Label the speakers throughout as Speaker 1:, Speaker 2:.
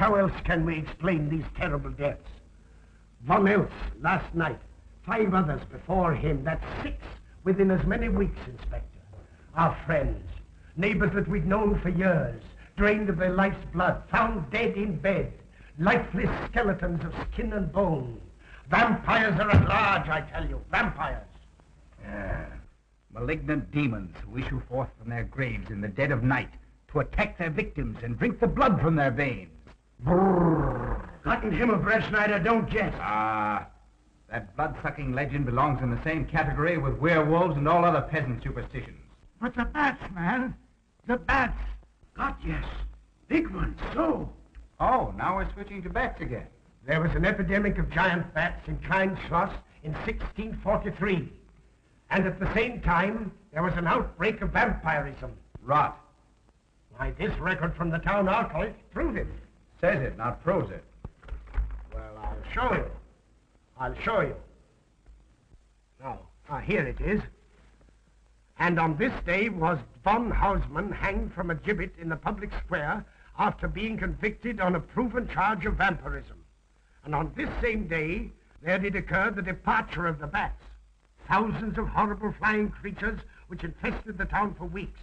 Speaker 1: how else can we explain these terrible deaths? One else last night, 5 others before him, that's 6 within as many weeks, Inspector. Our friends, neighbors that we'd known for years, drained of their life's blood, found dead in bed, lifeless skeletons of skin and bone. Vampires are at large, I tell you, vampires.
Speaker 2: Yeah. Malignant demons who issue forth from their graves in the dead of night to attack their victims and drink the blood from their veins.
Speaker 1: Brrr. Cotton Jim of Brettschneider, don't jest.
Speaker 2: That blood-sucking legend belongs in the same category with werewolves and all other peasant superstitions.
Speaker 3: But the bats, man. The bats.
Speaker 1: God, yes. Big ones, so.
Speaker 2: Oh, now we're switching to bats again.
Speaker 1: There was an epidemic of giant bats in Klein Schloss in 1643. And at the same time, there was an outbreak of vampirism.
Speaker 2: Rot.
Speaker 1: Why, this record from the town archive proves it.
Speaker 2: Says it, not proves it.
Speaker 1: Well, I'll show you. I'll show you. Now, here it is. And on this day was von Hausmann hanged from a gibbet in the public square after being convicted on a proven charge of vampirism. And on this same day, there did occur the departure of the bats. Thousands of horrible flying creatures which infested the town for weeks.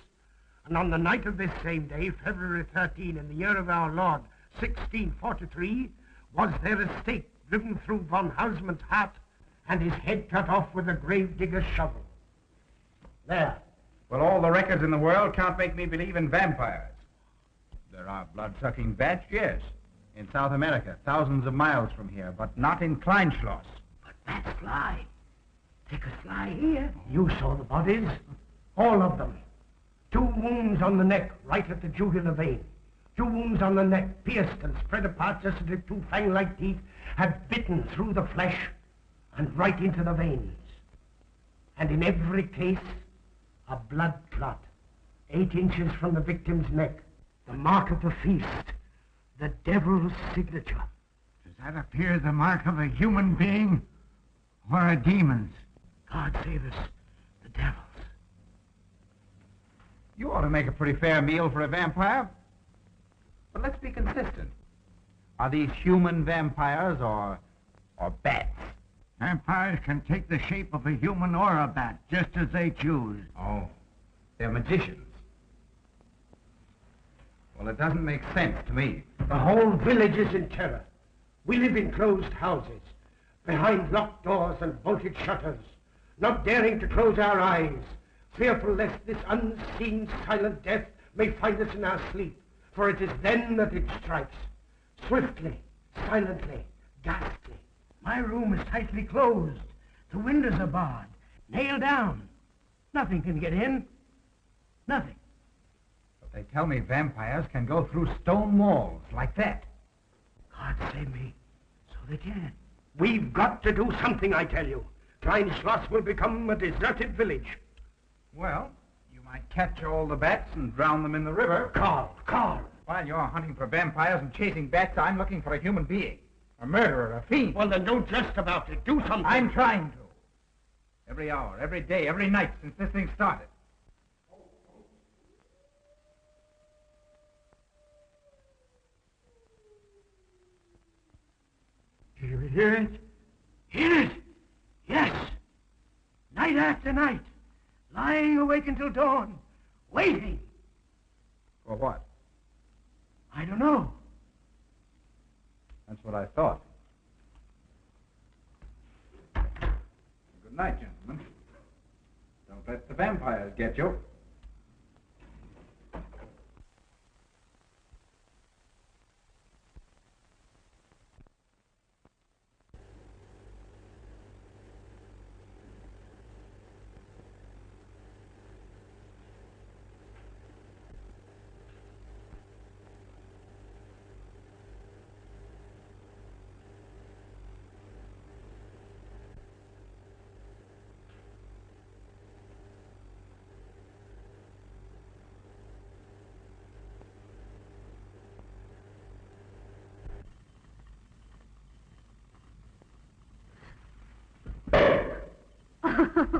Speaker 1: And on the night of this same day, February 13, in the year of our Lord, 1643, was there a stake driven through von Hausmann's heart and his head cut off with a grave digger's shovel. There.
Speaker 2: Well, all the records in the world can't make me believe in vampires. There are blood-sucking bats, yes. In South America, thousands of miles from here, but not in Kleinschloss.
Speaker 1: But bats fly. They could fly here. You saw the bodies. All of them. 2 wounds on the neck, right at the jugular vein. 2 wounds on the neck, pierced and spread apart just as if 2 fang-like teeth had bitten through the flesh and right into the veins. And in every case, a blood clot, 8 inches from the victim's neck. The mark of the feast, the devil's signature.
Speaker 3: Does that appear the mark of a human being or a demon's?
Speaker 1: God save us, the devil's.
Speaker 2: You ought to make a pretty fair meal for a vampire. But let's be consistent. Are these human vampires or bats?
Speaker 3: Vampires can take the shape of a human or a bat, just as they choose.
Speaker 2: Oh, they're magicians. Well, it doesn't make sense to me.
Speaker 1: The whole village is in terror. We live in closed houses, behind locked doors and bolted shutters, not daring to close our eyes, fearful lest this unseen silent death may find us in our sleep, for it is then that it strikes, swiftly, silently, ghastly. My room is tightly closed. The windows are barred, nailed down. Nothing can get in. Nothing.
Speaker 2: But they tell me vampires can go through stone walls like that.
Speaker 1: God save me. So they can. We've got to do something, I tell you. Klein Schloss will become a deserted village.
Speaker 2: Well, you might catch all the bats and drown them in the river.
Speaker 1: Carl.
Speaker 2: While you're hunting for vampires and chasing bats, I'm looking for a human being. A murderer, a fiend.
Speaker 1: Well, then don't jest about it. Do something.
Speaker 2: I'm trying to. Every hour, every day, every night since this thing started.
Speaker 1: Do you hear it? Hear it? Yes. Night after night. Lying awake until dawn. Waiting.
Speaker 2: For what?
Speaker 1: I don't know.
Speaker 2: That's what I thought. Good night, gentlemen. Don't let the vampires get you.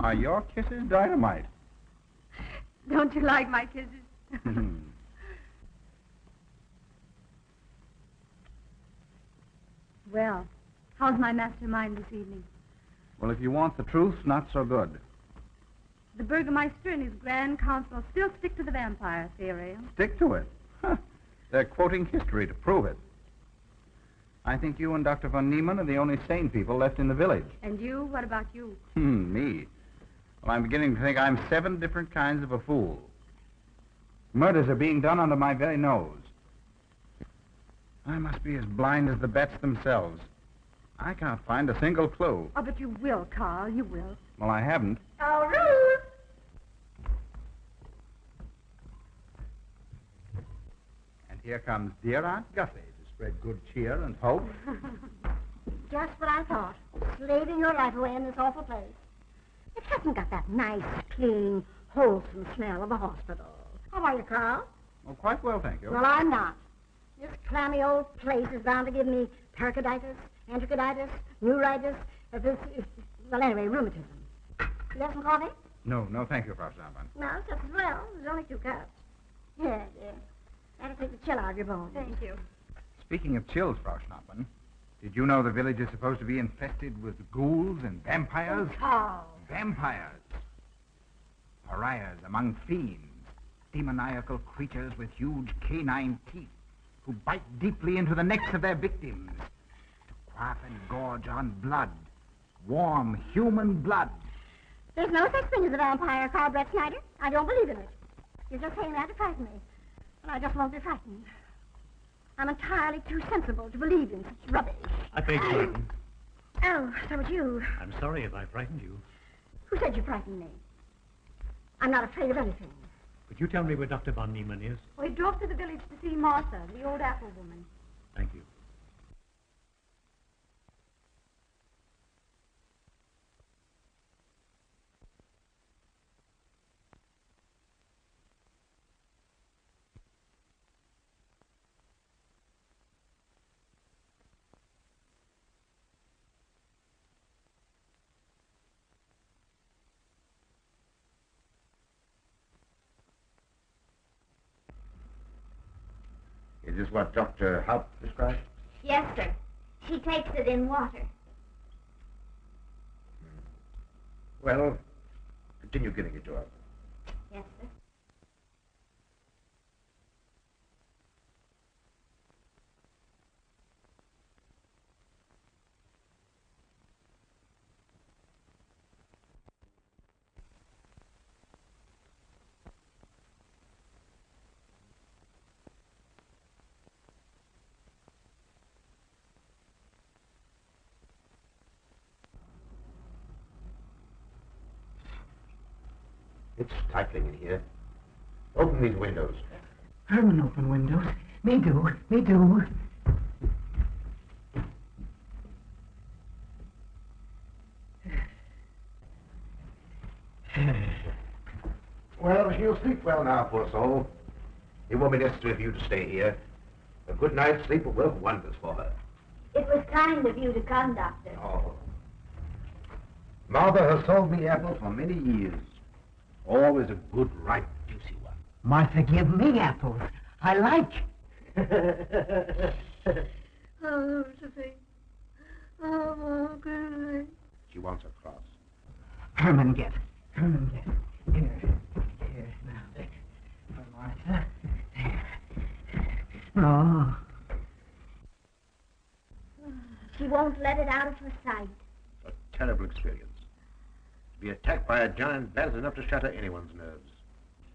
Speaker 2: Are your kisses dynamite?
Speaker 4: Don't you like my kisses? Well, how's my mastermind this evening?
Speaker 2: Well, if you want the truth, not so good.
Speaker 4: The Burgermeister and his Grand Council still stick to the vampire theory.
Speaker 2: Stick to it. Huh. They're quoting history to prove it. I think you and Dr. von Niemann are the only sane people left in the village.
Speaker 4: And you? What about you?
Speaker 2: Me? Well, I'm beginning to think I'm 7 different kinds of a fool. Murders are being done under my very nose. I must be as blind as the bats themselves. I can't find a single clue.
Speaker 4: Oh, but you will, Carl. You will.
Speaker 2: Well, I haven't.
Speaker 4: Oh, Ruth!
Speaker 2: And here comes dear Aunt Gussie to spread good cheer and hope.
Speaker 5: Just what I thought. Slaving your life away in this awful place. It hasn't got that nice, clean, wholesome smell of a hospital. How are you, Carl?
Speaker 2: Oh, quite well, thank you.
Speaker 5: Well, I'm not. This clammy old place is bound to give me pericarditis, enterocolitis, neuritis, well, anyway, rheumatism. You have some coffee?
Speaker 2: No, thank you, Frau Schneider.
Speaker 5: No, just as well. There's only 2 cups. Yeah. That'll take the chill out of your bones.
Speaker 4: Thank you.
Speaker 2: Speaking of chills, Frau Schnappen, did you know the village is supposed to be infested with ghouls and vampires?
Speaker 5: Oh.
Speaker 2: Vampires. Pariahs among fiends. Demoniacal creatures with huge canine teeth who bite deeply into the necks of their victims to quaff and gorge on blood. Warm human blood.
Speaker 5: There's no such thing as a vampire, Karl Brettschneider. I don't believe in it. You're just saying that to frighten me. And I just won't be frightened. I'm entirely too sensible to believe in such rubbish.
Speaker 6: I beg pardon.
Speaker 5: Oh, so it's you.
Speaker 6: I'm sorry if I frightened you.
Speaker 5: Who said you frightened me? I'm not afraid of anything.
Speaker 6: Could you tell me where Dr. von Niemann is?
Speaker 4: Well, he drove to the village to see Martha, the old apple woman.
Speaker 6: Thank you.
Speaker 7: Is this what Dr. Haupt described?
Speaker 5: Yes, sir. She takes it in water.
Speaker 7: Well, continue giving it to her.
Speaker 5: Yes, sir.
Speaker 7: It's stifling in here. Open these windows.
Speaker 1: Herman, open windows. Me do.
Speaker 7: Well, she'll sleep well now, poor soul. It won't be necessary for you to stay here. A good night's sleep will work wonders for her.
Speaker 5: It was kind of you to come, Doctor.
Speaker 7: Oh. Martha has sold me apples for many years. Always a good, ripe, juicy one.
Speaker 1: Martha, give me apples. I like.
Speaker 5: Oh, Josephine. Oh, good.
Speaker 7: She wants a cross.
Speaker 1: Herman, get. Here, now. For Martha. No.
Speaker 5: She won't let it out of her sight.
Speaker 7: A terrible experience. To be attacked by a giant bat is enough to shatter anyone's nerves.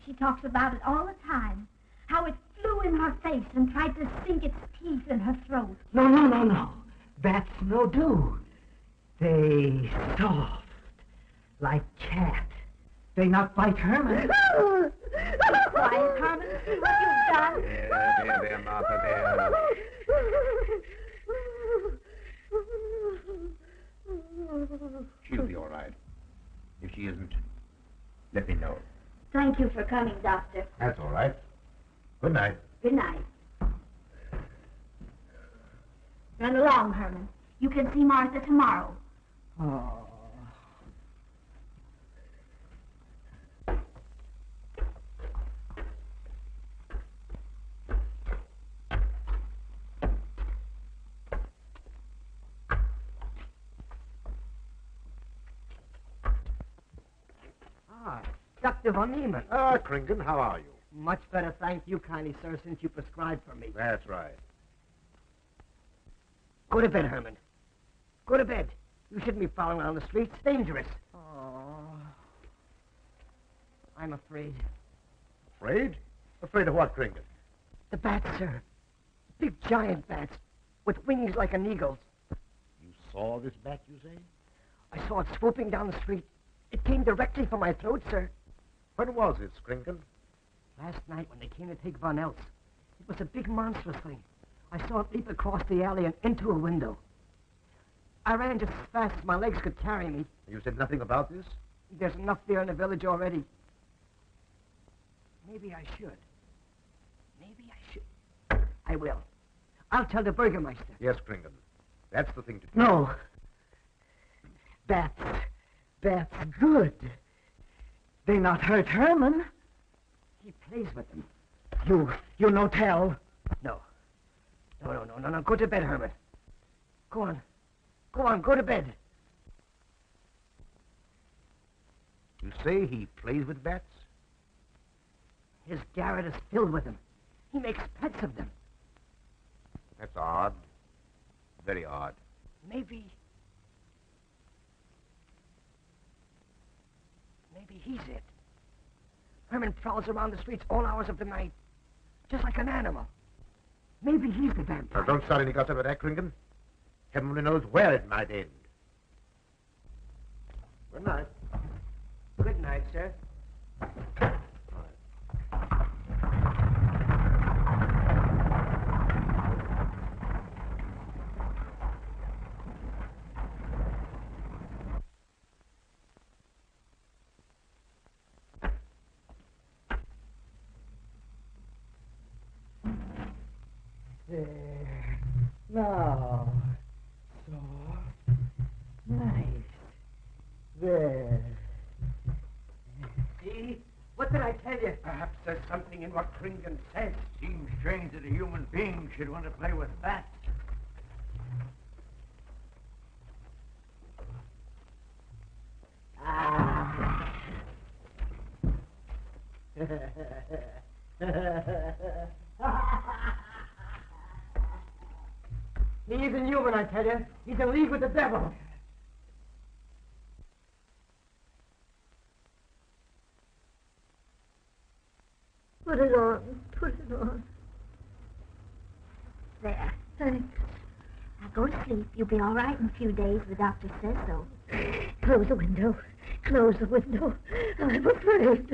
Speaker 5: She talks about it all the time. How it flew in her face and tried to sink its teeth in her throat.
Speaker 1: No. Bats no do. They soft, like cat. They not bite Herman.
Speaker 5: Quiet, Herman. See what you've done.
Speaker 7: There, Martha, there. She'll be all right. If she isn't, let me know.
Speaker 5: Thank you for coming, Doctor.
Speaker 7: That's all right. Good night.
Speaker 5: Good night. Run along, Herman. You can see Martha tomorrow.
Speaker 1: Oh. Dr. von Niemann.
Speaker 7: Ah, Kringen, how are you?
Speaker 1: Much better, thank you kindly, sir, since you prescribed for me.
Speaker 7: That's right.
Speaker 1: Go to bed, Herman. Go to bed. You shouldn't be prowling around the streets. It's dangerous. Oh. I'm afraid.
Speaker 7: Afraid? Afraid of what, Kringen?
Speaker 1: The bats, sir. Big giant bats with wings like an eagle's.
Speaker 7: You saw this bat, you say?
Speaker 1: I saw it swooping down the street. It came directly for my throat, sir.
Speaker 7: When was it, Kringen?
Speaker 1: Last night when they came to take Von Eltz. It was a big monstrous thing. I saw it leap across the alley and into a window. I ran just as fast as my legs could carry me.
Speaker 7: You said nothing about this?
Speaker 1: There's enough there in the village already. Maybe I should. Maybe I should. I will. I'll tell the Burgermeister.
Speaker 7: Yes, Kringen. That's the thing to do.
Speaker 1: No. Bats. Bats good. They not hurt Herman. He plays with them. You no tell. No. No. Go to bed, Herman. Go on. Go to bed.
Speaker 7: You say he plays with bats?
Speaker 1: His garret is filled with them. He makes pets of them.
Speaker 7: That's odd. Very odd.
Speaker 1: Maybe he's it. Herman prowls around the streets all hours of the night, just like an animal. Maybe he's the vampire.
Speaker 7: Now, don't start any gossip about that, Kringen. Heaven only knows where it might end. Good night.
Speaker 1: Good night, sir. There. Now. Soft. Nice. There. See? What did I tell you? Perhaps there's something in what Kringen says.
Speaker 3: Seems strange that a human being should want to play with bats.
Speaker 1: Ah. He isn't human, I tell you. He's in league with the devil.
Speaker 5: Put it on. Put it on. There.
Speaker 4: Thanks.
Speaker 5: Now go to sleep. You'll be all right in a few days. The doctor says so.
Speaker 4: Close the window. Close the window. I'm afraid.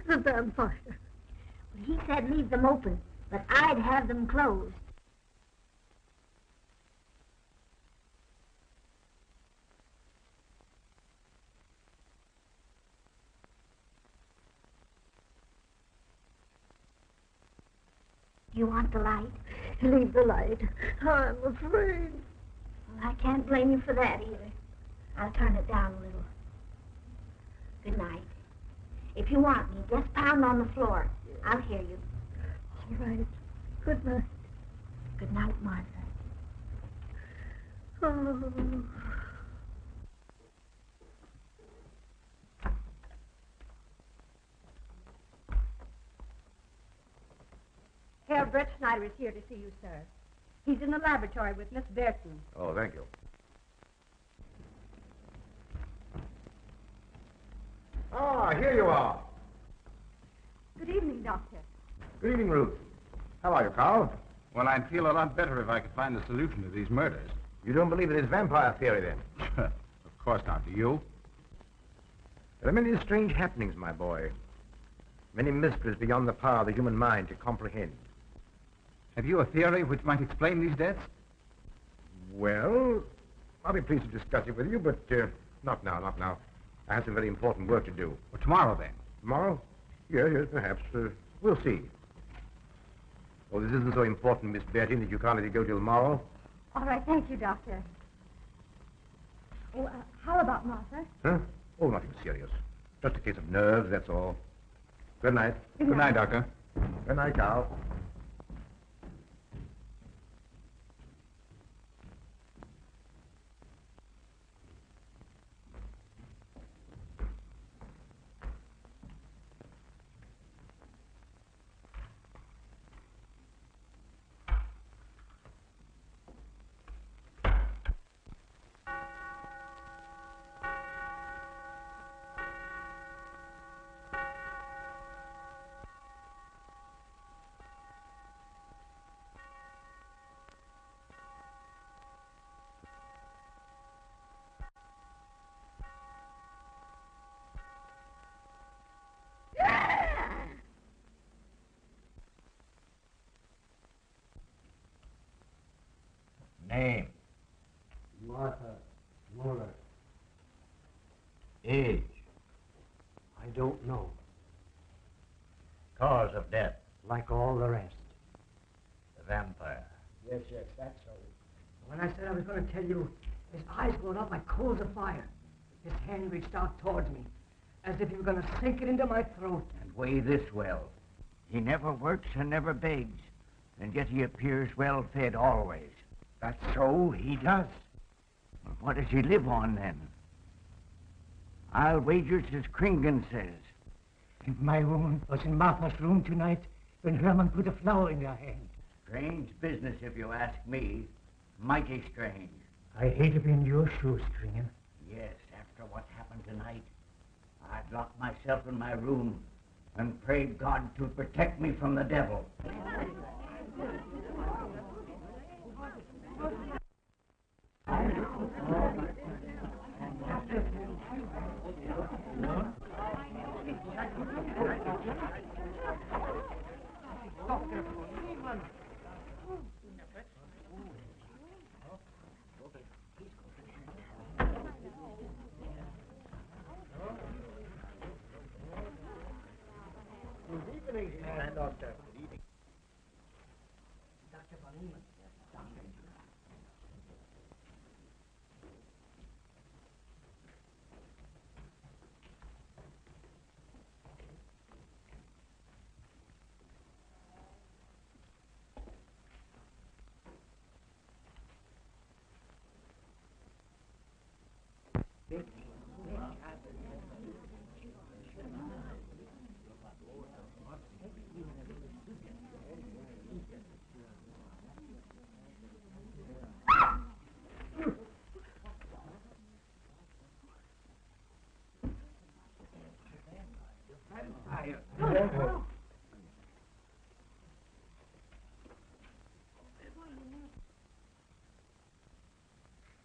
Speaker 4: The vampire.
Speaker 5: Well, he said leave them open, but I'd have them closed. You want the light?
Speaker 4: Leave the light. I'm afraid.
Speaker 5: Well, I can't blame you for that either. I'll turn it down a little. Good night. If you want me, just pound on the floor. I'll hear you.
Speaker 4: All right. Good night.
Speaker 5: Good night, Martha.
Speaker 4: Oh. Herr Brettschneider is here to see you, sir. He's in the laboratory with Miss Berton.
Speaker 7: Oh, thank you. Ah, here you are.
Speaker 4: Good evening, Doctor.
Speaker 7: Good evening, Ruth. How are you, Carl?
Speaker 8: Well, I'd feel a lot better if I could find a solution to these murders.
Speaker 7: You don't believe in his vampire theory, then?
Speaker 8: Of course not. Do you?
Speaker 7: There are many strange happenings, my boy. Many mysteries beyond the power of the human mind to comprehend.
Speaker 8: Have you a theory which might explain these deaths?
Speaker 7: Well, I'll be pleased to discuss it with you, but not now. I have some very important work to do.
Speaker 8: Well, tomorrow, then.
Speaker 7: Tomorrow? Yes, perhaps. We'll see. Oh, this isn't so important, Miss Bertie, that you can't let it go till tomorrow.
Speaker 4: All right, thank you, Doctor. Oh, how about Martha?
Speaker 7: Huh? Oh, nothing serious. Just a case of nerves, that's all. Good night.
Speaker 8: Good night, Doctor.
Speaker 7: Good night, Carl.
Speaker 3: Name.
Speaker 1: Martha Muller.
Speaker 3: Age.
Speaker 1: I don't know.
Speaker 3: Cause of death.
Speaker 1: Like all the rest.
Speaker 3: The vampire.
Speaker 1: Yes, that's so. When I said I was going to tell you, his eyes going up like coals of fire. His hand reached out towards me, as if he were going to sink it into my throat.
Speaker 3: And weigh this well. He never works and never begs, and yet he appears well fed always.
Speaker 1: That's so, he does.
Speaker 3: Well, what does he live on then? I'll wager it's as Kringen says.
Speaker 1: And my woman was in Martha's room tonight when Herman put a flower in her hand.
Speaker 3: Strange business, if you ask me. Mighty strange.
Speaker 1: I hate to be in your shoes, Kringen.
Speaker 3: Yes, after what happened tonight, I'd lock myself in my room and pray God to protect me from the devil.
Speaker 1: Doctor. Dr. von Niemann.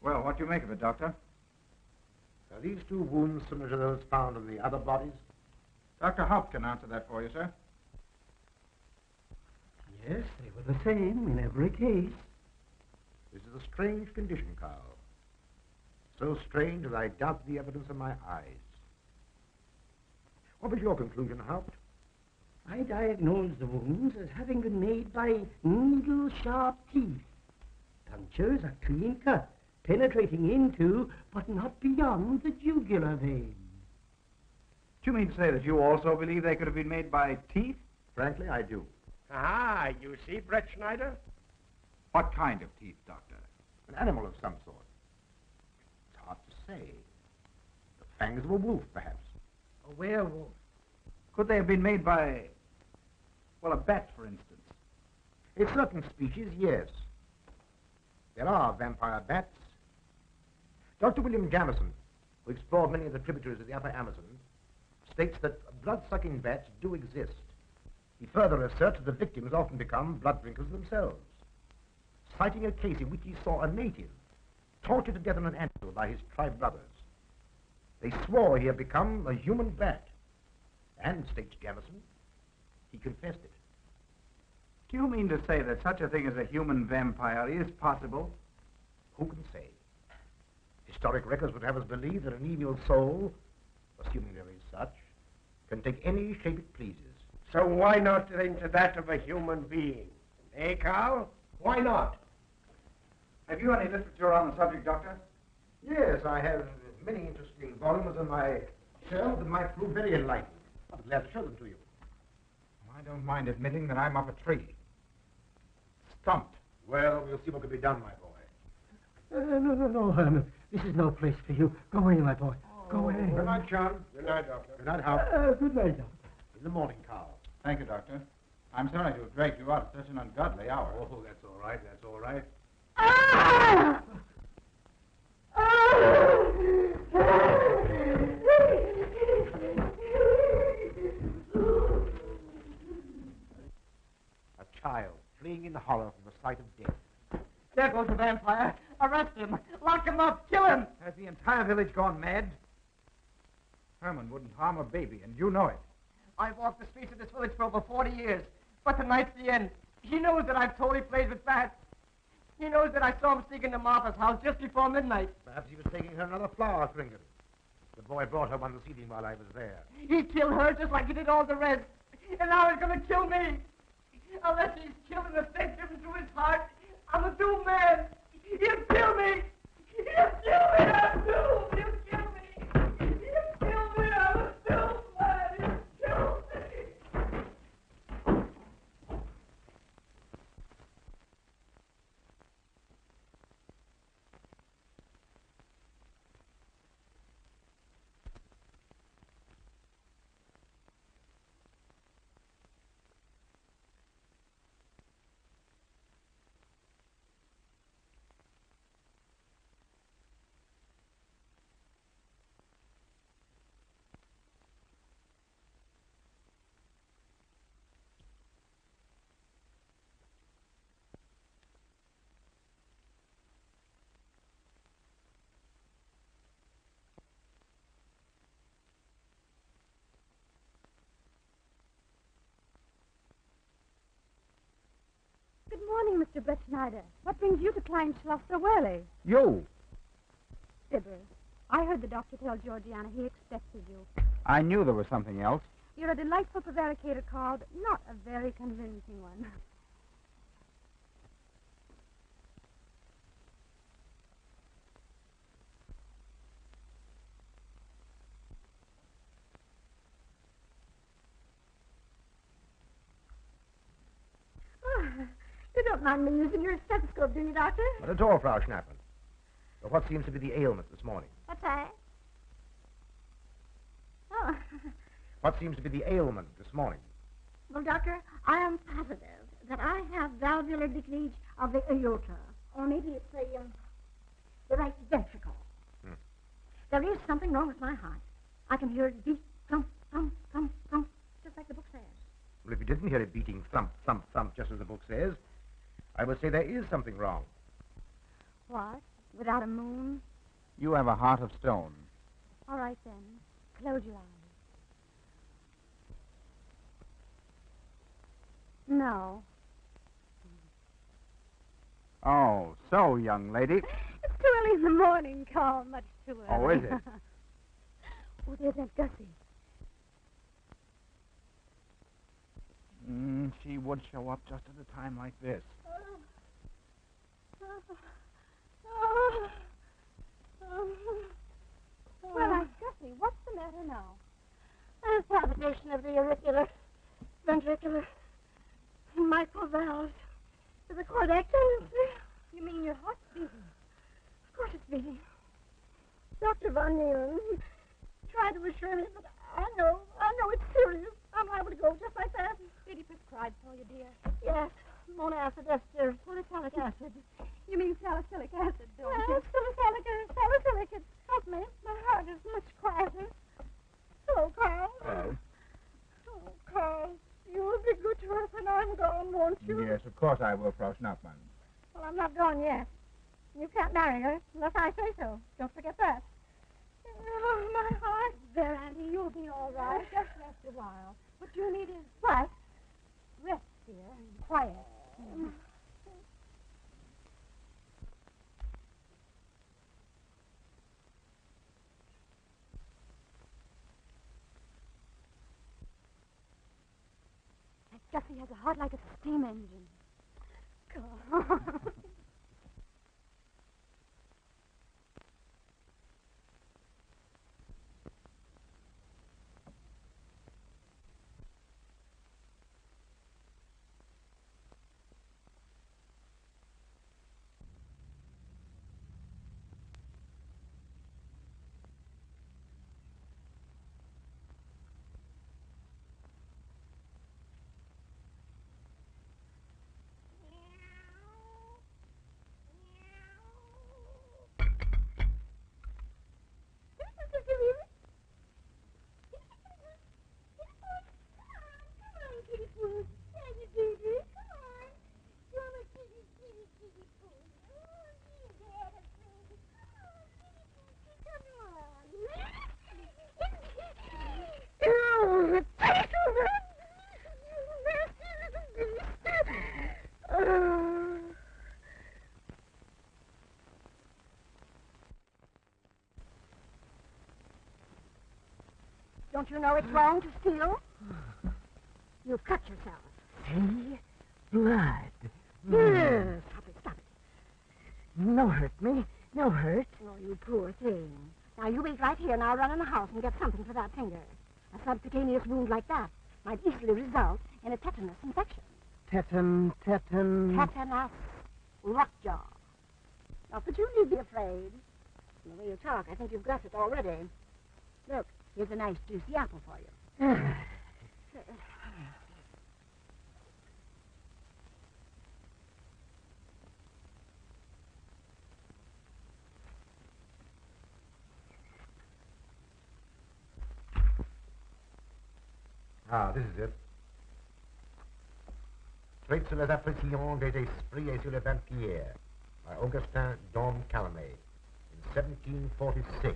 Speaker 8: Well, what do you make of it, Doctor?
Speaker 7: Are these two wounds similar to those found in the other bodies?
Speaker 8: Dr. Haupt can answer that for you, sir.
Speaker 1: Yes, they were the same in every case.
Speaker 7: This is a strange condition, Karl. So strange that I doubt the evidence of my eyes. What was your conclusion, Haupt?
Speaker 1: I diagnosed the wounds as having been made by needle-sharp teeth. Punctures are clean cut, penetrating into, but not beyond, the jugular vein.
Speaker 8: Do you mean to say that you also believe they could have been made by teeth?
Speaker 7: Frankly, I do.
Speaker 1: Ah, you see, Brettschneider?
Speaker 8: What kind of teeth, Doctor?
Speaker 7: An animal of some sort. It's hard to say. The fangs of a wolf, perhaps.
Speaker 1: A werewolf.
Speaker 8: Could they have been made by, well, a bat, for instance?
Speaker 7: In certain species, yes. There are vampire bats. Dr. William Jamison, who explored many of the tributaries of the upper Amazon, states that blood-sucking bats do exist. He further asserts that the victims often become blood drinkers themselves, citing a case in which he saw a native tortured to death on an anthill by his tribe brothers. They swore he had become a human bat, and, states Jamison, he confessed it.
Speaker 8: Do you mean to say that such a thing as a human vampire is possible?
Speaker 7: Who can say? Historic records would have us believe that an evil soul, assuming there is such, can take any shape it pleases.
Speaker 1: So why not into that of a human being? Eh, Karl? Why not?
Speaker 8: Have you any literature on the subject, Doctor?
Speaker 7: Yes, I have many interesting volumes on my shelf that might prove very enlightening. I'll be glad to show them to you.
Speaker 8: I don't mind admitting that I'm up a tree. Stumped.
Speaker 7: Well, we'll see what can be done, my boy.
Speaker 1: No, Herman. This is no place for you. Go away, my boy. Go away.
Speaker 7: Good night, John.
Speaker 1: Good night, Doctor.
Speaker 7: Good night, Howard.
Speaker 1: Good night, Doctor.
Speaker 7: In the morning, Carl.
Speaker 8: Thank you, Doctor. I'm sorry to have dragged you out at such an ungodly hour.
Speaker 6: Oh, that's all right. That's all right.
Speaker 5: Ah!
Speaker 7: A child fleeing in horror from the sight of death.
Speaker 2: There goes the vampire. Arrest him. Lock him up. Kill him.
Speaker 8: Has the entire village gone mad? Herman wouldn't harm a baby, and you know it.
Speaker 2: I've walked the streets of this village for over 40 years. But tonight's the end. He knows that I've told he plays with bats.
Speaker 9: He knows that I saw him sneak into Martha's house just before midnight.
Speaker 7: Perhaps he was taking her another flower trinket. The boy brought her one this evening while I was there.
Speaker 9: He killed her just like he did all the rest. And now he's going to kill me. Unless he's killed in a stake given to his heart, I'm a doomed man. He'll kill me. He'll kill me. I'm doomed. He'll kill me. He'll kill me. I'm a doomed man. He'll kill me.
Speaker 4: Good morning, Mr. Brettschneider. What brings you to Klein Schloss so early?
Speaker 2: You.
Speaker 4: Fibber, I heard the doctor tell Georgiana he expected you.
Speaker 2: I knew there was something else.
Speaker 4: You're a delightful prevaricator, Carl, but not a very convincing one.
Speaker 5: You don't mind me using your stethoscope, do you, Doctor?
Speaker 7: Not at all, Frau Schnappen. But what seems to be the ailment this morning?
Speaker 5: What's that? Oh.
Speaker 7: What seems to be the ailment this morning?
Speaker 5: Well, Doctor, I am positive that I have valvular leakage of the aorta. Or maybe it's the right ventricle. There is something wrong with my heart. I can hear it beat, thump, thump, thump, thump, just like the book says.
Speaker 7: Well, if you didn't hear it beating thump, thump, thump, just as the book says, I would say there is something wrong.
Speaker 4: What? Without a moon?
Speaker 2: You have a heart of stone.
Speaker 4: All right, then. Close your eyes. No.
Speaker 2: Oh, so, young lady.
Speaker 4: It's too early in the morning, Carl. Much too early.
Speaker 2: Oh, is it?
Speaker 4: Oh, there's Aunt Gussie.
Speaker 2: She would show up just at a time like this.
Speaker 4: Well, Aunt Gussie, what's the matter now?
Speaker 5: A palpitation of the auricular, ventricular, mitral valves. Is the cardiac tendency?
Speaker 4: You mean your heart's beating?
Speaker 5: Of course it's beating. Dr. von Niemann tried to assure me, but I know it's serious. I'm liable to go just like that.
Speaker 4: Did he prescribe for you, dear?
Speaker 5: Yes, monacid ester, salicylic acid.
Speaker 4: You mean salicylic acid, don't
Speaker 5: Well,
Speaker 4: you?
Speaker 5: salicylic, it helped me. My heart is much quieter. Hello, Carl.
Speaker 2: Oh?
Speaker 5: Oh, Carl, you will be good to us when I'm gone, won't you?
Speaker 2: Yes, of course I will, Frau Schnappmann.
Speaker 5: Well, I'm not gone yet. You can't marry her unless I say so. Don't forget that. Oh, my heart.
Speaker 4: There, Auntie, you'll be all right. Just rest a while. What you need is
Speaker 5: What?
Speaker 4: rest, dear, and quiet. Gussie has a heart like a steam engine.
Speaker 5: Carl. Don't you know it's wrong to steal? You've cut yourself.
Speaker 10: See? Blood.
Speaker 5: Yes. Stop it.
Speaker 10: No hurt me. No hurt.
Speaker 5: Oh, you poor thing. Now, you wait right here, and I'll run in the house and get something for that finger. A subcutaneous wound like that might easily result in a tetanus infection.
Speaker 10: Tetanus.
Speaker 5: Tetanus. Lockjaw. Now, could you need be afraid? From the way you talk, I think you've got it already. Look, here's a nice juicy apple for you.
Speaker 7: Ah, this is it. Traits sur les appréciations des esprits et sur les vampires by Augustin Dom Calame in 1746.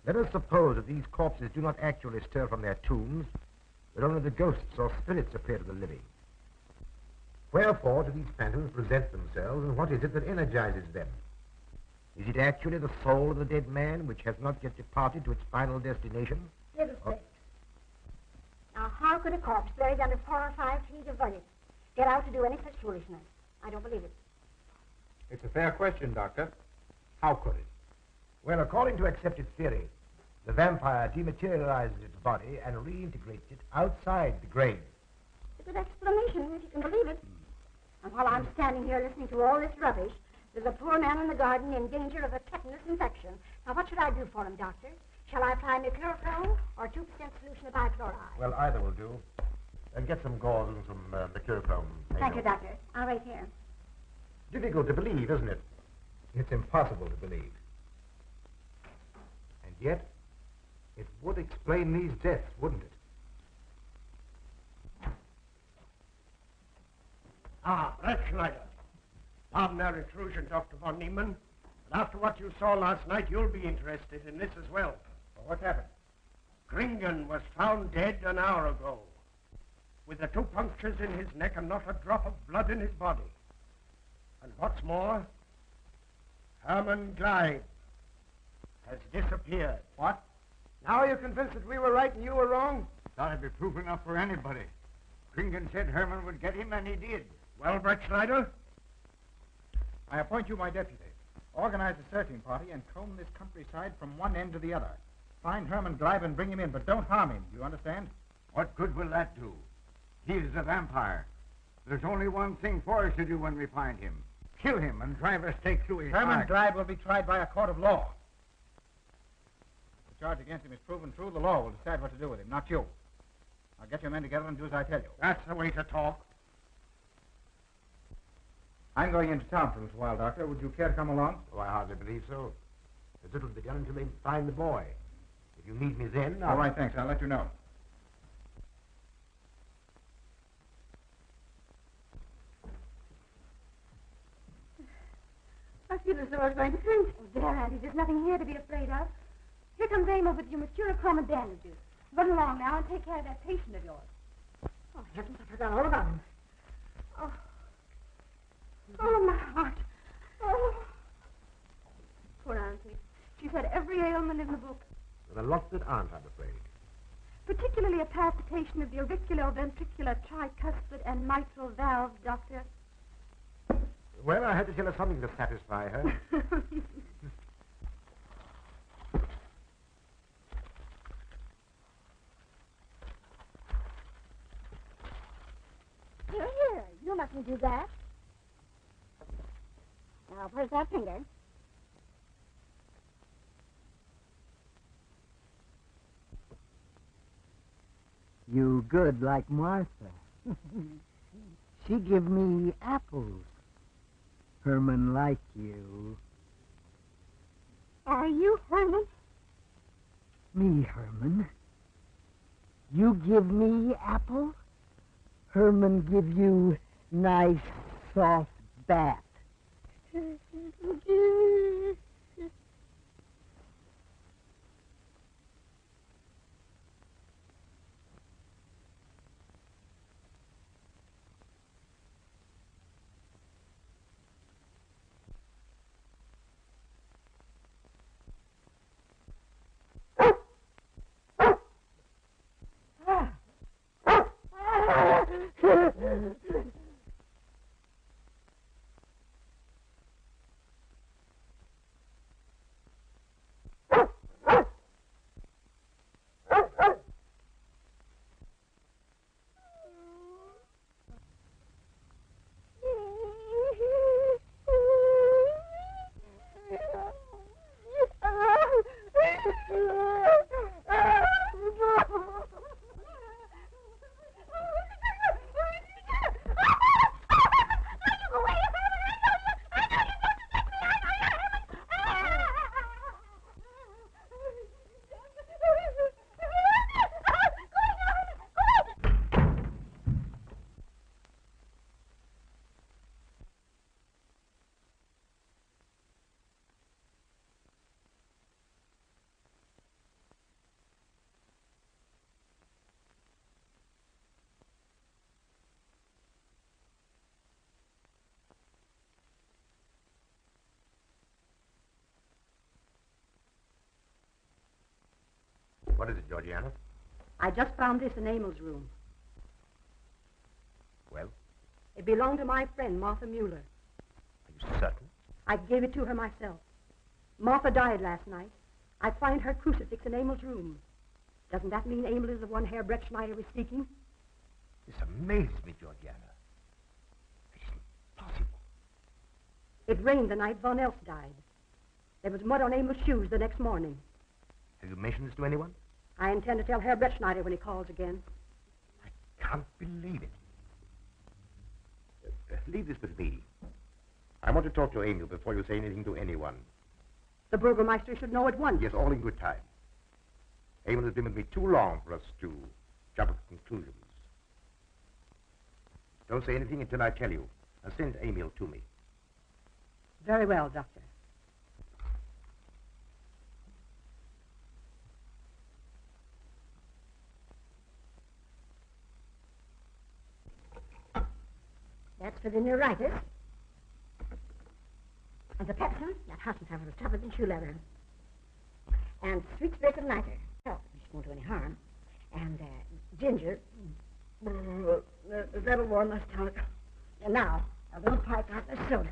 Speaker 7: Let us suppose that these corpses do not actually stir from their tombs, but only the ghosts or spirits appear to the living. Wherefore do these phantoms present themselves, and what is it that energizes them? Is it actually the soul of the dead man which has not yet departed to its final destination?
Speaker 5: Fiddlesticks. Now, how could a corpse buried under 4 or 5 feet of vomit get out to do any such foolishness? I don't believe it.
Speaker 8: It's a fair question, Doctor. How could it?
Speaker 7: Well, according to accepted theory, the vampire dematerializes its body and reintegrates it outside the grave.
Speaker 5: It's a good explanation, if you can believe it. And while I'm standing here listening to all this rubbish, there's a poor man in the garden in danger of a tetanus infection. Now, what should I do for him, Doctor? Shall I apply mercurochrome or 2% solution of bichloride?
Speaker 7: Well, either will do. And get some gauze and some mercurochrome.
Speaker 5: Thank you, Doctor. I'll wait here.
Speaker 7: Difficult to believe, isn't it?
Speaker 8: It's impossible to believe.
Speaker 7: And yet, it would explain these deaths, wouldn't it?
Speaker 1: Ah, Brettschneider. Pardon our intrusion, Dr. von Niemann. But after what you saw last night, you'll be interested in this as well.
Speaker 8: Well, what happened?
Speaker 1: Kringen was found dead an hour ago, with the 2 punctures in his neck and not a drop of blood in his body. And what's more, Herman Gleib has disappeared.
Speaker 8: What?
Speaker 1: Now you're convinced that we were right and you were wrong?
Speaker 3: That'd be proof enough for anybody. Kringen said Herman would get him, and he did.
Speaker 1: Well, Brettschneider?
Speaker 8: I appoint you my deputy. Organize a searching party and comb this countryside from one end to the other. Find Herman Gleib and bring him in, but don't harm him. You understand?
Speaker 3: What good will that do? He is a vampire. There's only one thing for us to do when we find him. Kill him and drive a stake through his
Speaker 8: Herman
Speaker 3: heart.
Speaker 8: Gleib will be tried by a court of law. If the charge against him is proven true, the law will decide what to do with him, not you. Now get your men together and do as I tell you.
Speaker 1: That's the way to talk.
Speaker 8: I'm going into town for a little while, Doctor. Would you care to come along?
Speaker 7: Oh, I hardly believe so. There's little to be done until they find the boy. If you need me then,
Speaker 8: All right, thanks. I'll let you know.
Speaker 4: I feel as though I was going to faint. Oh, there, Auntie, there's nothing here to be afraid of. Here comes Amo with your mercurochrome and bandages. Run along now and take care of that patient of yours.
Speaker 5: Oh, heavens, I forgot all about him.
Speaker 4: Oh. Oh, my heart. Oh. Poor Auntie. She's had every ailment in the book,
Speaker 7: There are lots that aren't, I'm afraid.
Speaker 4: particularly a palpitation of the auriculoventricular tricuspid and mitral valve, Doctor.
Speaker 7: Well, I had to tell her something to satisfy her.
Speaker 5: Here, you mustn't do that. Now, where's that finger?
Speaker 10: You good like Martha. She give me apples. Herman like you.
Speaker 5: Are you Herman?
Speaker 10: Me, Herman. You give me apple. Herman give you nice soft bat.
Speaker 7: What is it, Georgiana?
Speaker 11: I just found this in Emil's room.
Speaker 7: Well?
Speaker 11: It belonged to my friend, Martha Mueller.
Speaker 7: Are you certain?
Speaker 11: I gave it to her myself. Martha died last night. I find her crucifix in Emil's room. Doesn't that mean Emil is the one Herr Brettschneider is seeking?
Speaker 7: This amazes me, Georgiana. It isn't possible.
Speaker 11: It rained the night Von Elst died. There was mud on Emil's shoes the next morning.
Speaker 7: Have you mentioned this to anyone?
Speaker 11: I intend to tell Herr Brettschneider when he calls again.
Speaker 7: I can't believe it. Leave this with me. I want to talk to Emil before you say anything to anyone.
Speaker 11: The Burgermeister should know at once.
Speaker 7: Yes, all in good time. Emil has been with me too long for us to jump at conclusions. Don't say anything until I tell you. And send Emil to me.
Speaker 11: Very well, Doctor.
Speaker 5: That's for the neuritis. And the pepsin, that Hassenthafer was tougher than shoe leather. And sweet spirit of nitre. Oh, which won't do any harm. And ginger. That'll warm my stomach. And now, a little pipe out of soda.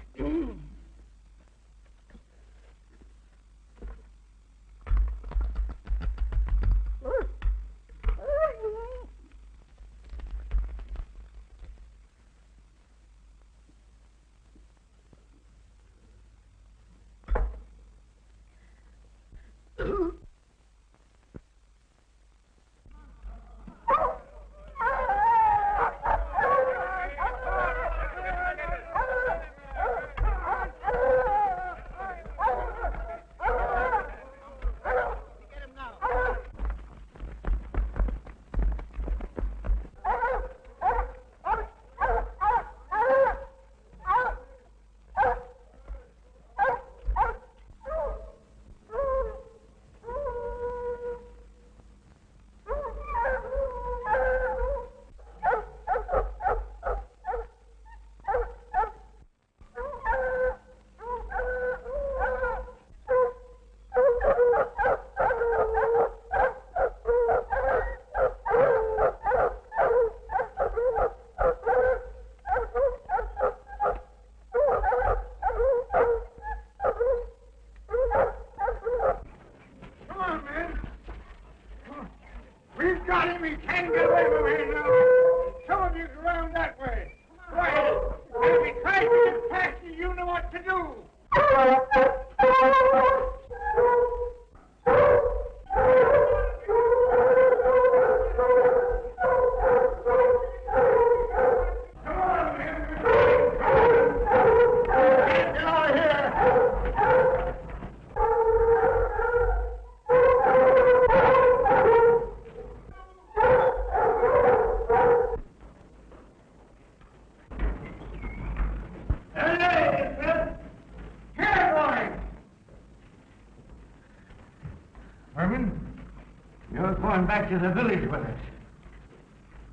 Speaker 3: Back to the village with us.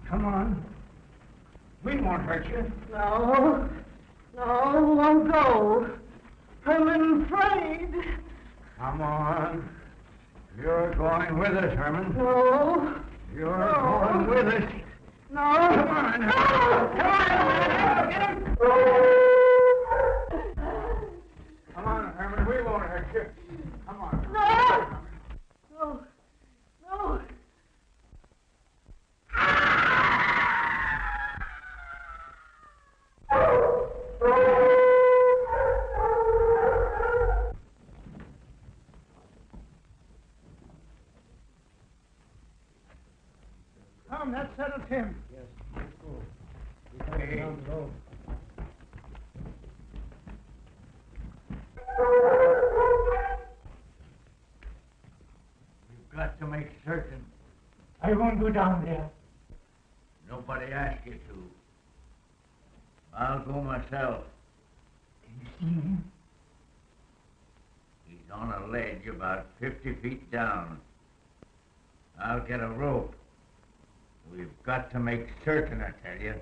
Speaker 3: Come on. We won't hurt you.
Speaker 9: No. No, won't go. I'm afraid.
Speaker 3: Come on. You're going with us, Herman.
Speaker 9: No.
Speaker 3: You're going with us.
Speaker 9: No.
Speaker 3: Come on.
Speaker 9: No.
Speaker 3: Come on. Get him. Come on, Herman. We won't hurt you. Come on.
Speaker 9: No. No. No.
Speaker 8: Come, that settles him.
Speaker 1: Yes, let's go. We're coming down the road.
Speaker 3: You've got to make certain.
Speaker 1: I won't go down there.
Speaker 3: Nobody asked you to. I'll go myself.
Speaker 1: Can you see him?
Speaker 3: He's on a ledge about 50 feet down. I'll get a rope. We've got to make certain, I tell you.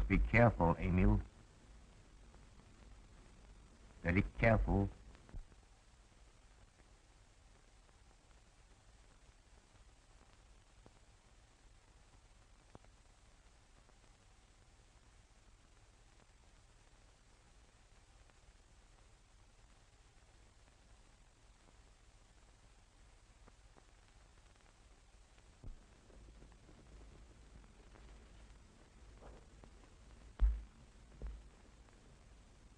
Speaker 7: must be careful, Emil. Very careful.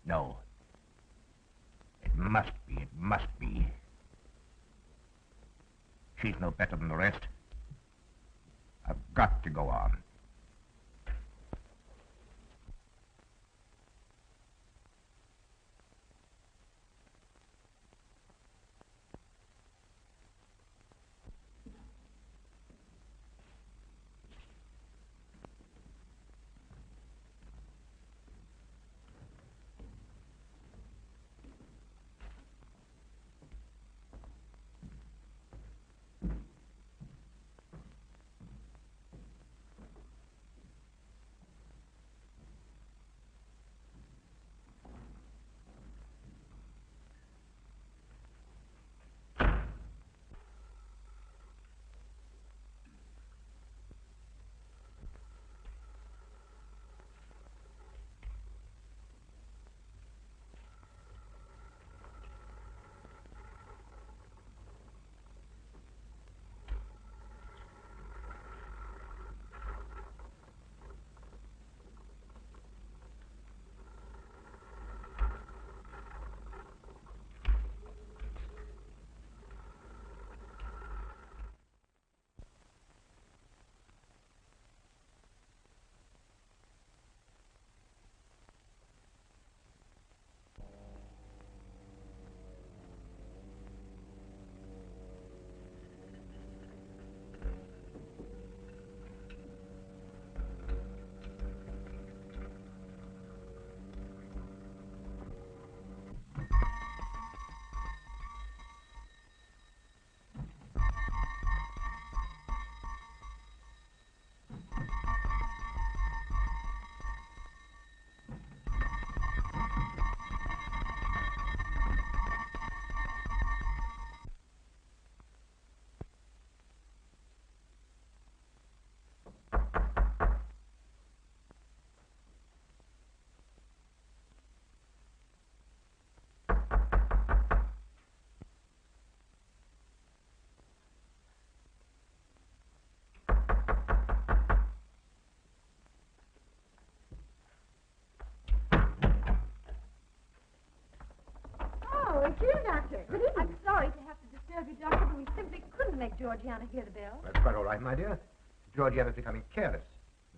Speaker 7: No. It must be, it must be. She's no better than the rest. I've got to go on.
Speaker 5: It's you, Doctor. Good evening.
Speaker 4: I'm sorry to have to disturb you, Doctor, but we simply couldn't make Georgiana hear the bell.
Speaker 7: That's quite all right, my dear. Georgiana's becoming careless.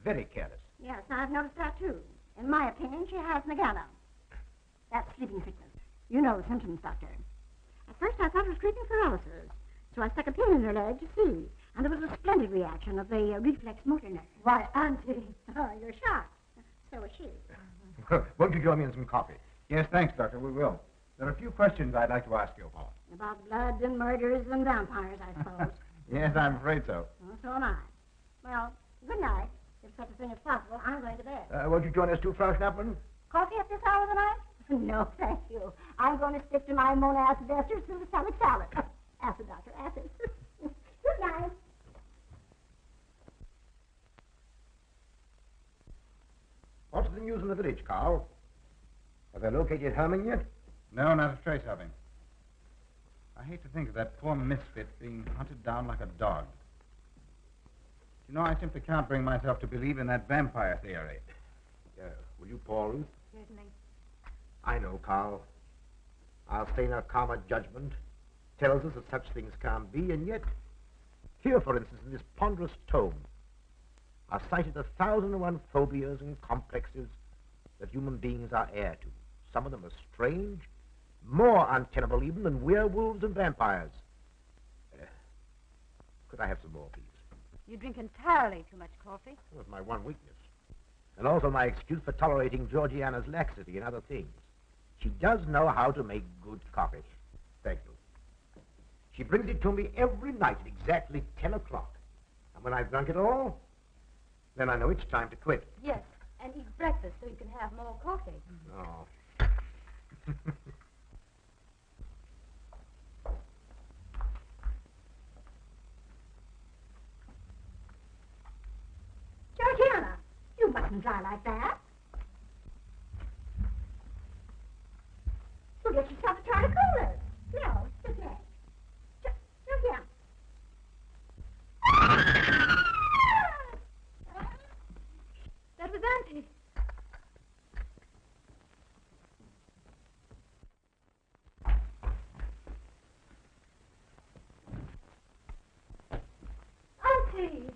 Speaker 7: Very careless.
Speaker 5: Yes, I've noticed that, too. In my opinion, she has Nagana. That's sleeping sickness. You know the symptoms, Doctor. At first, I thought it was creeping paralysis, so I stuck a pin in her leg to see, and there was a splendid reaction of the reflex motor nerve.
Speaker 4: Why, Auntie.
Speaker 5: Oh, you're shocked. So is she.
Speaker 7: Won't you join me in some coffee?
Speaker 8: Yes, thanks, Doctor. We will. There are a few questions I'd like to ask you, Paul.
Speaker 5: About blood and murders and vampires, I suppose.
Speaker 8: Yes, I'm afraid so.
Speaker 5: Well, so am I. Well, good night. If such a thing is possible, I'm going to bed.
Speaker 7: Won't you join us too, Frau Schnappmann?
Speaker 5: Coffee at this hour of the night? No, thank you. I'm going to stick to my monoacid ester succinylate salad. Acid, Doctor, acid. Good night.
Speaker 7: What's the news in the village, Carl? Have they located Herman yet?
Speaker 8: No, not a trace of him. I hate to think of that poor misfit being hunted down like a dog. You know, I simply can't bring myself to believe in that vampire theory.
Speaker 7: Will you pour, Ruth?
Speaker 4: Certainly.
Speaker 7: I know, Carl. Our saner, calmer judgment tells us that such things can't be, and yet, here, for instance, in this ponderous tome, are cited 1,001 phobias and complexes that human beings are heir to. Some of them are strange, more untenable even than werewolves and vampires. Could I have some more, please?
Speaker 4: You drink entirely too much coffee.
Speaker 7: That was my one weakness. And also my excuse for tolerating Georgiana's laxity and other things. She does know how to make good coffee. Thank you. She brings it to me every night at exactly 10 o'clock. And when I've drunk it all, then I know it's time to quit.
Speaker 4: Yes,
Speaker 11: and eat breakfast so you can have more coffee.
Speaker 7: Oh.
Speaker 5: Georgiana, you mustn't dry like that. You'll get yourself a tart of cola. No, sit next. Georgiana.
Speaker 11: That was Auntie. Auntie!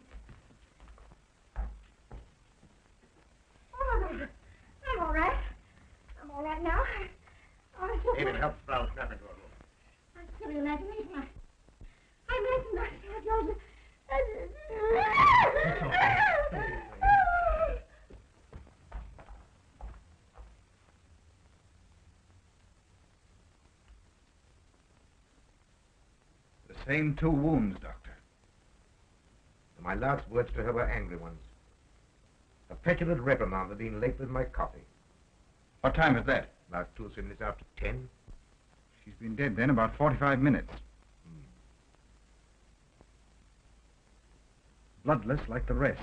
Speaker 5: Oh, I'm all right. I'm all right now.
Speaker 7: David, help Sprout snap into a room.
Speaker 5: I'm silly imagination. I mentioned I saw Joseph.
Speaker 2: The same 2 wounds, Doctor.
Speaker 7: My last words to her were angry ones. A petulant reprimand for being late with my coffee.
Speaker 2: What time is that?
Speaker 7: About 2 or 3 minutes after 10.
Speaker 2: She's been dead then about 45 minutes. Bloodless like the rest.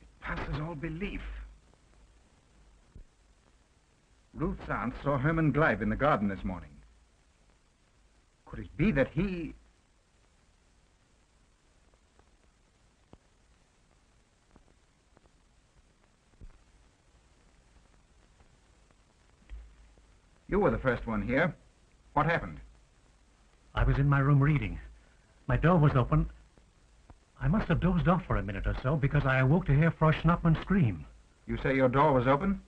Speaker 2: It passes all belief. Ruth's aunt saw Herman Gleib in the garden this morning. Could it be that he... You were the first one here. What happened?
Speaker 6: I was in my room reading. My door was open. I must have dozed off for a minute or so because I awoke to hear Frau Schnappmann scream.
Speaker 2: You say your door was open?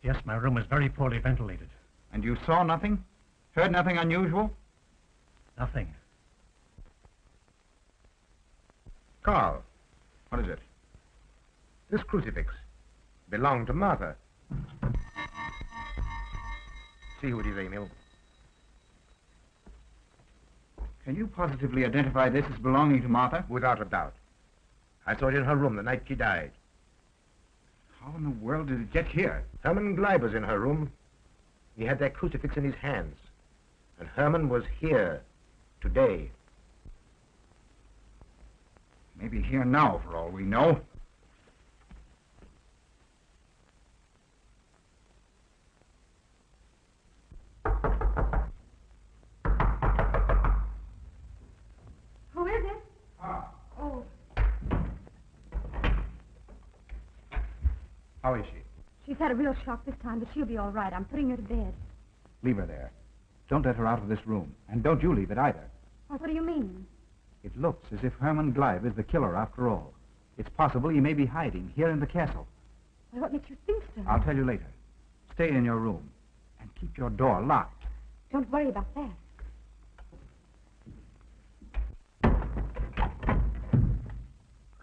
Speaker 6: Yes, my room is very poorly ventilated.
Speaker 2: And you saw nothing? Heard nothing unusual?
Speaker 6: Nothing.
Speaker 7: Carl,
Speaker 2: What is it?
Speaker 7: this crucifix belonged to Martha. See who it is, Emil.
Speaker 2: Can you positively identify this as belonging to Martha?
Speaker 7: Without a doubt. I saw it in her room the night she died.
Speaker 2: How in the world did it get here?
Speaker 7: Herman Gleib was in her room. He had that crucifix in his hands. And Herman was here today.
Speaker 2: Maybe here now, for all we know.
Speaker 11: Who is it? Oh,
Speaker 2: How is she?
Speaker 11: she's had a real shock this time, but she'll be all right. I'm putting her to bed.
Speaker 2: Leave her there. Don't let her out of this room. And don't you leave it either.
Speaker 11: What do you mean?
Speaker 2: It looks as if Herman Gleib is the killer after all. It's possible he may be hiding here in the castle.
Speaker 11: Well, what makes you think so?
Speaker 2: I'll tell you later. Stay in your room and keep your door locked.
Speaker 11: Don't worry about that.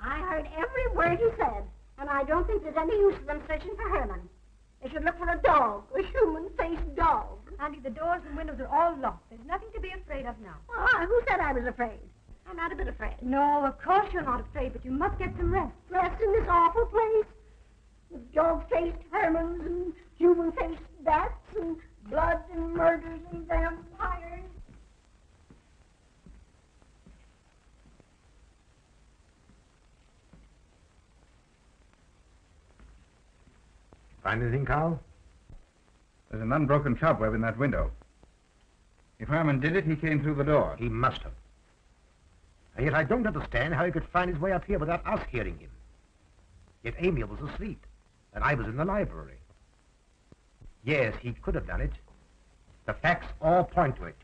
Speaker 5: I heard every word he said, and I don't think there's any use of them searching for Herman. They should look for a dog, a human-faced dog.
Speaker 11: Auntie, the doors and windows are all locked. There's nothing to be afraid of now.
Speaker 5: Well, who said I was afraid? I'm not a bit afraid.
Speaker 11: No, of course you're not afraid, but you must get some rest.
Speaker 5: Rest in this awful place with dog-faced Hermans and human-faced bats and blood and murders and vampires.
Speaker 7: Find anything, Carl?
Speaker 2: There's an unbroken cobweb in that window. If Herman did it, he came through the door.
Speaker 7: He must have. And yet I don't understand how he could find his way up here without us hearing him. Yet Emil was asleep, and I was in the library. Yes, he could have done it. The facts all point to it.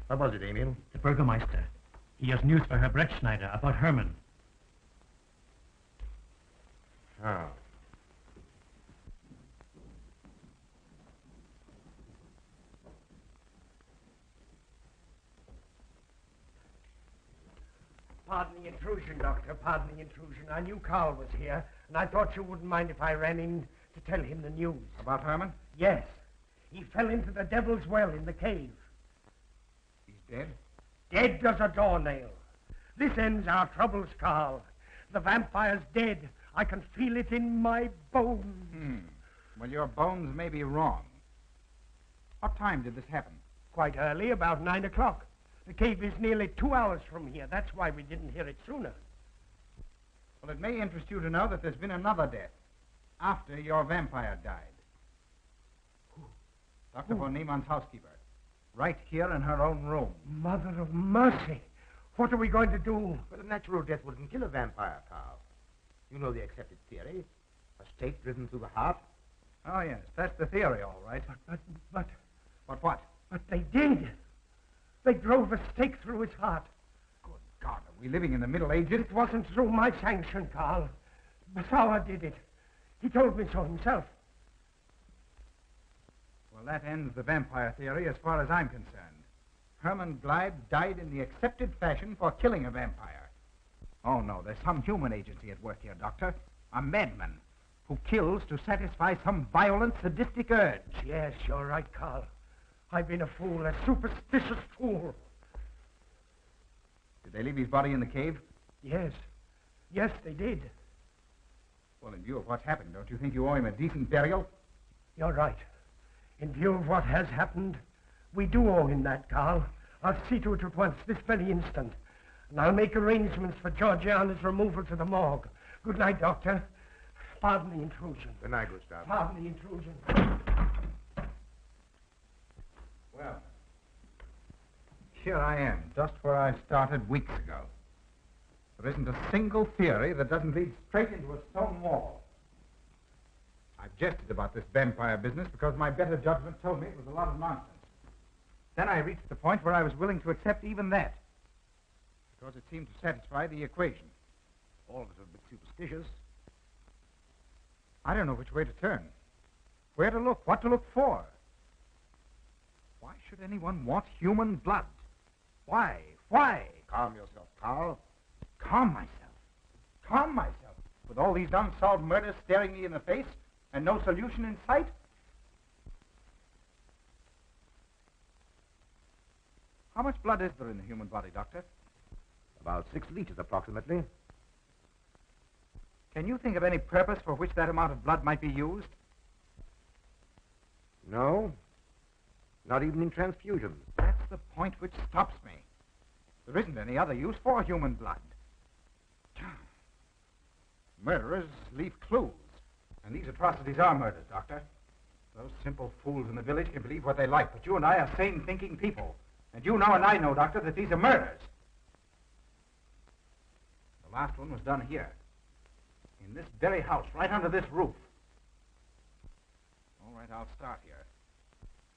Speaker 7: What was it, Emil?
Speaker 6: The Burgermeister. He has news for Herr Brettschneider about Herman.
Speaker 7: Oh.
Speaker 1: Pardon the intrusion, Doctor. Pardon the intrusion. I knew Carl was here, and I thought you wouldn't mind if I ran in to tell him the news.
Speaker 2: About Herman?
Speaker 1: Yes. He fell into the Devil's Well in the cave.
Speaker 2: He's dead?
Speaker 1: Dead as a doornail. This ends our troubles, Carl. The vampire's dead. I can feel it in my bones.
Speaker 2: Well, your bones may be wrong. What time did this happen?
Speaker 1: Quite early, about 9 o'clock. The cave is nearly 2 hours from here. That's why we didn't hear it sooner.
Speaker 2: Well, it may interest you to know that there's been another death after your vampire died. Dr. von Niemann's housekeeper. Right here in her own room.
Speaker 1: Mother of mercy. What are we going to do?
Speaker 7: But a natural death wouldn't kill a vampire, Carl. You know the accepted theory. A stake driven through the heart.
Speaker 2: Oh, yes, that's the theory, all right.
Speaker 1: But
Speaker 2: what?
Speaker 1: But they did. They drove a stake through his heart.
Speaker 2: Good God, are we living in the Middle Ages?
Speaker 1: It wasn't through my sanction, Carl. Basawa did it. He told me so himself.
Speaker 2: Well, that ends the vampire theory as far as I'm concerned. Herman Gleib died in the accepted fashion for killing a vampire. Oh, no, there's some human agency at work here, Doctor. A madman who kills to satisfy some violent, sadistic urge.
Speaker 1: Yes, you're right, Carl. I've been a fool, a superstitious fool.
Speaker 2: Did they leave his body in the cave?
Speaker 1: Yes. Yes, they did.
Speaker 2: Well, in view of what's happened, don't you think you owe him a decent burial?
Speaker 1: You're right. In view of what has happened, we do owe him that, Carl. I'll see to it at once, this very instant. And I'll make arrangements for Georgiana's removal to the morgue. Good night, Doctor. Pardon the intrusion.
Speaker 7: Good night, Gustav.
Speaker 1: Pardon the intrusion.
Speaker 2: Well, here I am, just where I started weeks ago. There isn't a single theory that doesn't lead straight into a stone wall. I've jested about this vampire business because my better judgment told me it was a lot of nonsense. Then I reached the point where I was willing to accept even that, because it seemed to satisfy the equation.
Speaker 7: All of us are a bit superstitious.
Speaker 2: I don't know which way to turn, where to look, what to look for. Why should anyone want human blood? Why? Why?
Speaker 7: Calm yourself, Carl.
Speaker 2: Calm myself. Calm myself. With all these unsolved murders staring me in the face and no solution in sight? How much blood is there in the human body, Doctor?
Speaker 7: About 6 liters, approximately.
Speaker 2: Can you think of any purpose for which that amount of blood might be used?
Speaker 7: No. Not even in transfusions.
Speaker 2: That's the point which stops me. There isn't any other use for human blood. Murderers leave clues. And these atrocities are murders, Doctor. Those simple fools in the village can believe what they like, but you and I are sane, thinking people. And you know and I know, Doctor, that these are murders. The last one was done here. In this very house, right under this roof. All right, I'll start here.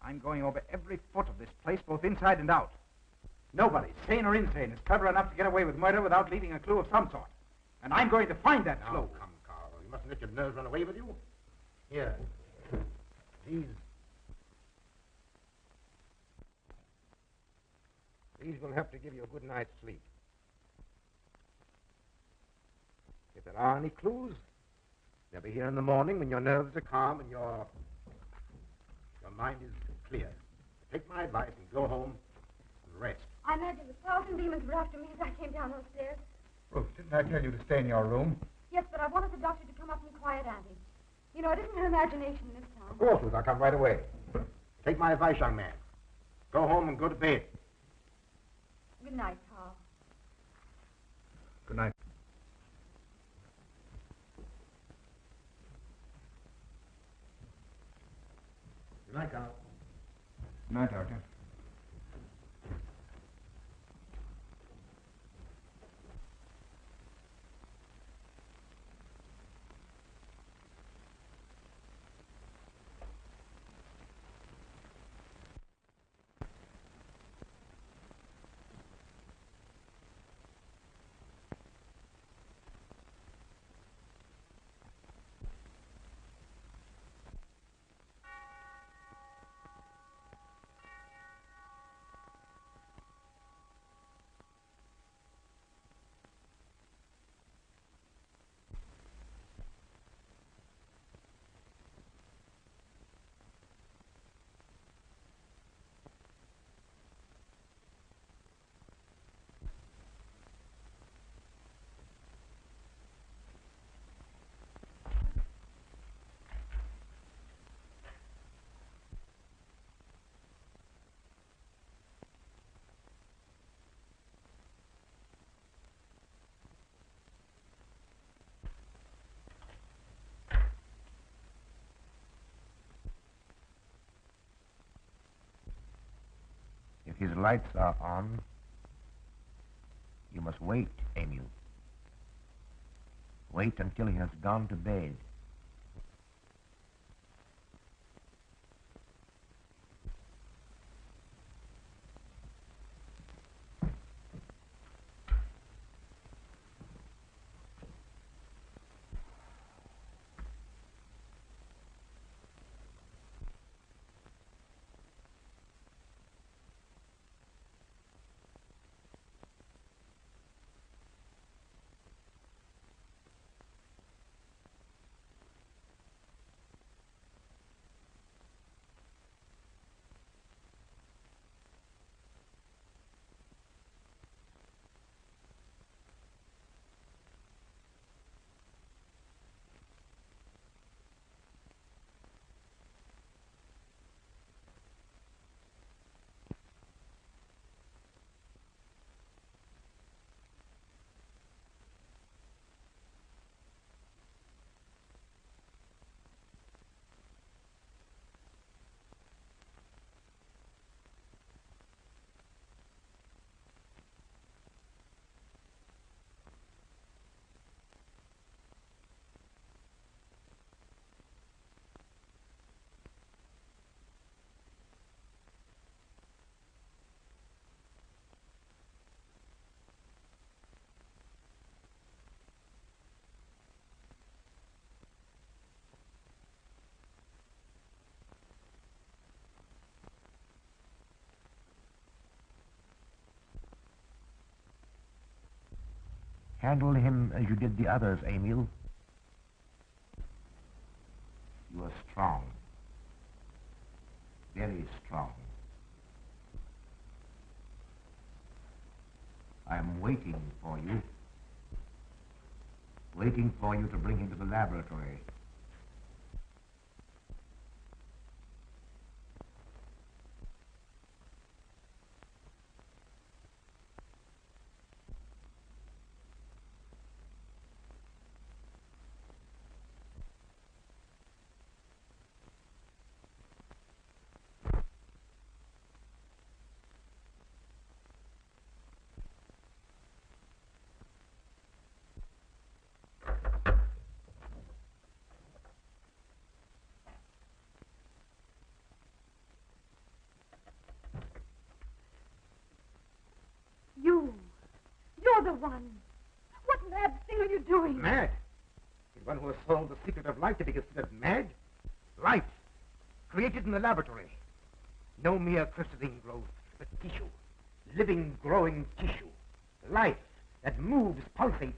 Speaker 2: I'm going over every foot of this place, both inside and out. Nobody, sane or insane, is clever enough to get away with murder without leaving a clue of some sort. And I'm going to find that clue.
Speaker 7: Come, Carl. You mustn't let your nerves run away with you. Here. These will have to give you a good night's sleep. If there are any clues, they'll be here in the morning when your nerves are calm and your mind is clear. Take my advice and go home and rest.
Speaker 4: I imagined 1,000 demons were after me as I came down those stairs.
Speaker 2: Ruth, didn't I tell you to stay in your room?
Speaker 4: Yes, but I wanted the doctor to come up and quiet Auntie. You know, it isn't her imagination this time.
Speaker 7: Of course, Ruth, I'll come right away. Take my advice, young man. Go home and go to bed.
Speaker 4: Good night, Carl.
Speaker 2: Good night.
Speaker 7: Good night, Carl.
Speaker 2: Good night, Doctor.
Speaker 7: lights are on, you must wait, Emil. Wait until he has gone to bed. Handle him as you did the others, Emil. You are strong. Very strong. I am waiting for you. Waiting for you to bring him to the laboratory.
Speaker 4: You're the one. What mad thing are you doing?
Speaker 7: Mad? The one who has solved the secret of life to be considered mad? Life, created in the laboratory. No mere crystalline growth, but tissue. Living, growing tissue. Life that moves, pulsates,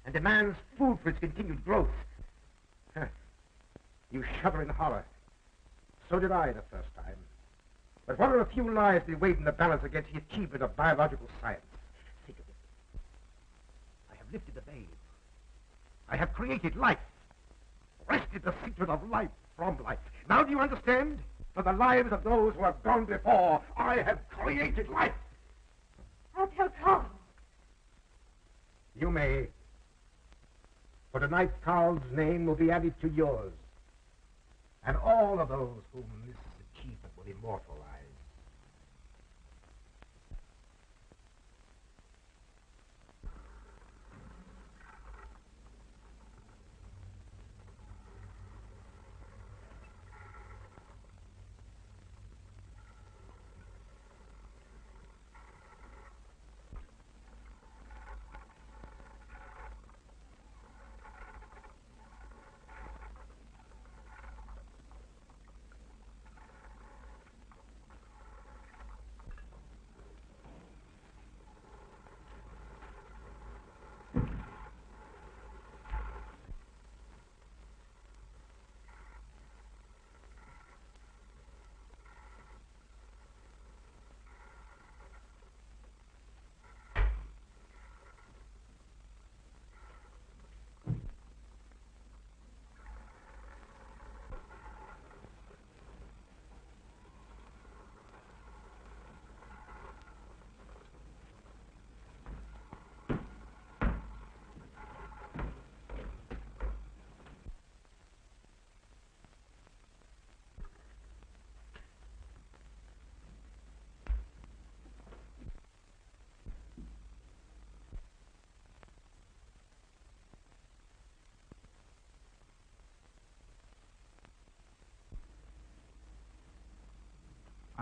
Speaker 7: and demands food for its continued growth. Huh. You shudder in horror. So did I the first time. But what are a few lives we weighed in the balance against the achievement of biological science? Think of it. I have lifted the babe. I have created life. Wrested the secret of life from life. Now do you understand? For the lives of those who have gone before, I have created life.
Speaker 4: I'll tell Carl.
Speaker 7: You may. For tonight, Carl's name will be added to yours. And all of those whom this achievement will immortalize.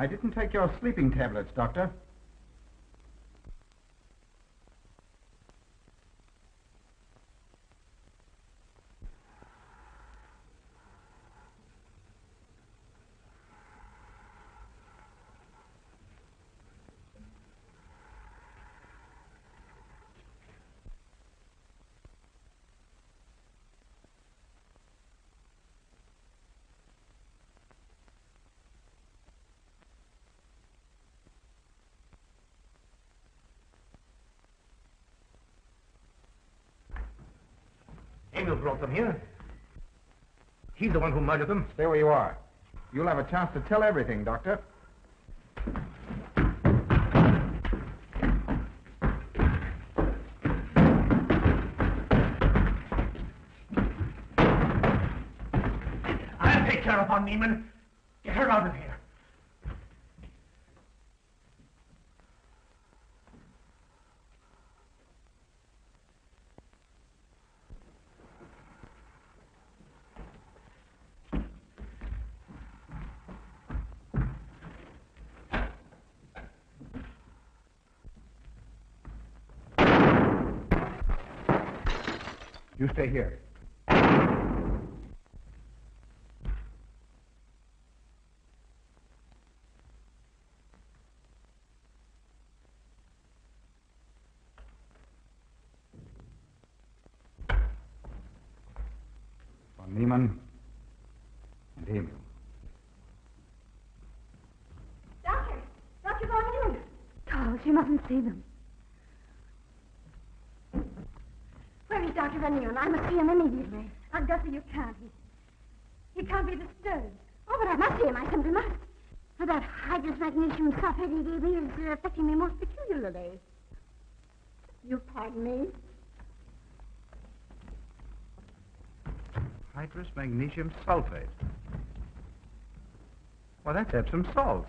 Speaker 8: I didn't take your sleeping tablets, Doctor.
Speaker 7: Emil brought them here. He's the one who murdered them.
Speaker 8: Stay where you are. You'll have a chance to tell everything, Doctor.
Speaker 1: I'll take care of von Niemann. Get her out of here.
Speaker 8: You stay here. Von Niemann and Emil.
Speaker 5: Doctor! Dr. von Niemann! Carl, you mustn't see them. Where is Dr. von Niemann? I must see him immediately. Augusta, you can't. He can't be disturbed. Oh, but I must see him. I simply must. For that hydrous magnesium sulfate he gave me is affecting me most peculiarly. You pardon me?
Speaker 8: Hydrous magnesium sulfate. Well, that's Epsom salts.